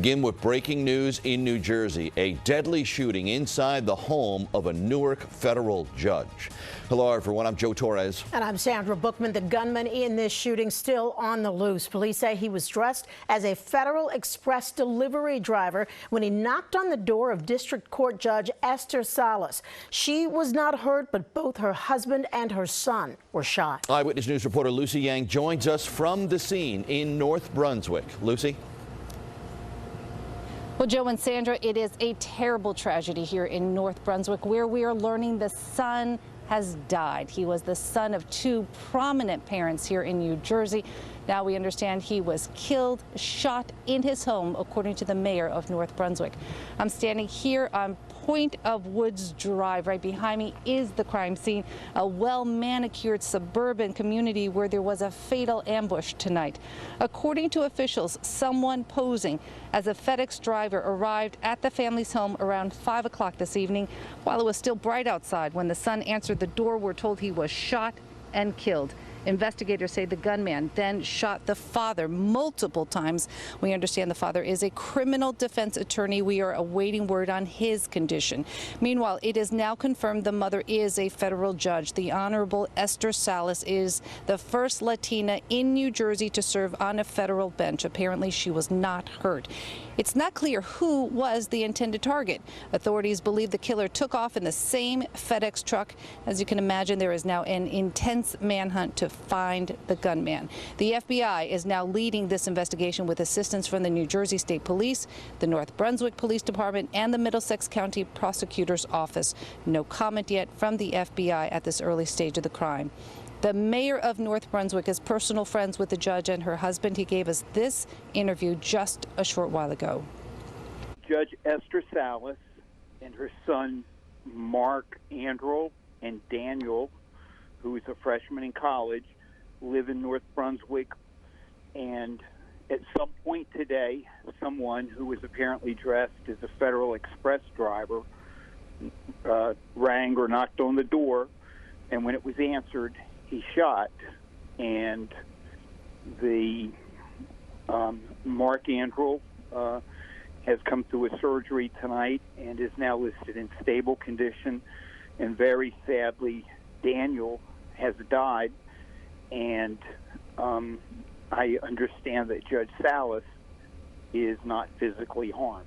Begin with breaking news in New Jersey. A deadly shooting inside the home of a Newark federal judge. Hello, everyone. I'm Joe Torres. And I'm Sandra Bookman. The gunman in this shooting still on the loose. Police say he was dressed as a Federal Express delivery driver when he knocked on the door of District Court Judge Esther Salas. She was not hurt, but both her husband and her son were shot. Eyewitness News reporter Lucy Yang joins us from the scene in North Brunswick. Lucy? Well, Joe and Sandra, it is a terrible tragedy here in North Brunswick, where we are learning the son has died. He was the son of two prominent parents here in New Jersey. Now we understand he was killed, shot in his home, according to the mayor of North Brunswick. I'm standing here on Point of Woods Drive. Right behind me is the crime scene, a well-manicured suburban community where there was a fatal ambush tonight. According to officials, someone posing as a FedEx driver arrived at the family's home around 5 o'clock this evening while it was still bright outside. When the son answered the door, we're told he was shot and killed. Investigators say the gunman then shot the father multiple times. We understand the father is a criminal defense attorney. We are awaiting word on his condition. Meanwhile, it is now confirmed the mother is a federal judge. The Honorable Esther Salas is the first Latina in New Jersey to serve on a federal bench. Apparently, she was not hurt. It's not clear who was the intended target. Authorities believe the killer took off in the same FedEx truck. As you can imagine, there is now an intense manhunt to find the gunman. The FBI is now leading this investigation with assistance from the New Jersey State Police, the North Brunswick Police Department, and the Middlesex County Prosecutor's Office. No comment yet from the FBI at this early stage of the crime. The mayor of North Brunswick is personal friends with the judge and her husband. He gave us this interview just a short while ago. Judge Esther Salas and her son Mark Andrew and Daniel, who is a freshman in college, live in North Brunswick. And at some point today, someone who was apparently dressed as a Federal Express driver rang or knocked on the door, and when it was answered, he shot. And the Mark Andrew has come through a surgery tonight and is now listed in stable condition. And very sadly, Daniel has died. And I understand that Judge Salas is not physically harmed.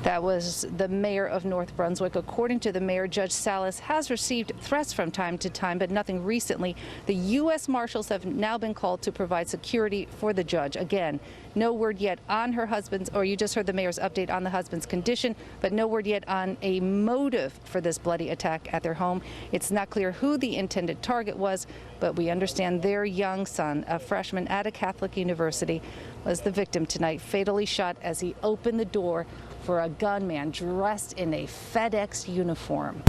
That was the mayor of North Brunswick. According to the mayor, Judge Salas has received threats from time to time, but nothing recently. The U.S. Marshals have now been called to provide security for the judge. Again, no word yet on her husband's, or you just heard the mayor's update on the husband's condition, but no word yet on a motive for this bloody attack at their home. It's not clear who the intended target was, but we understand their young son, a freshman at a Catholic university, was the victim tonight, fatally shot as he opened the door for a gunman dressed in a FedEx uniform.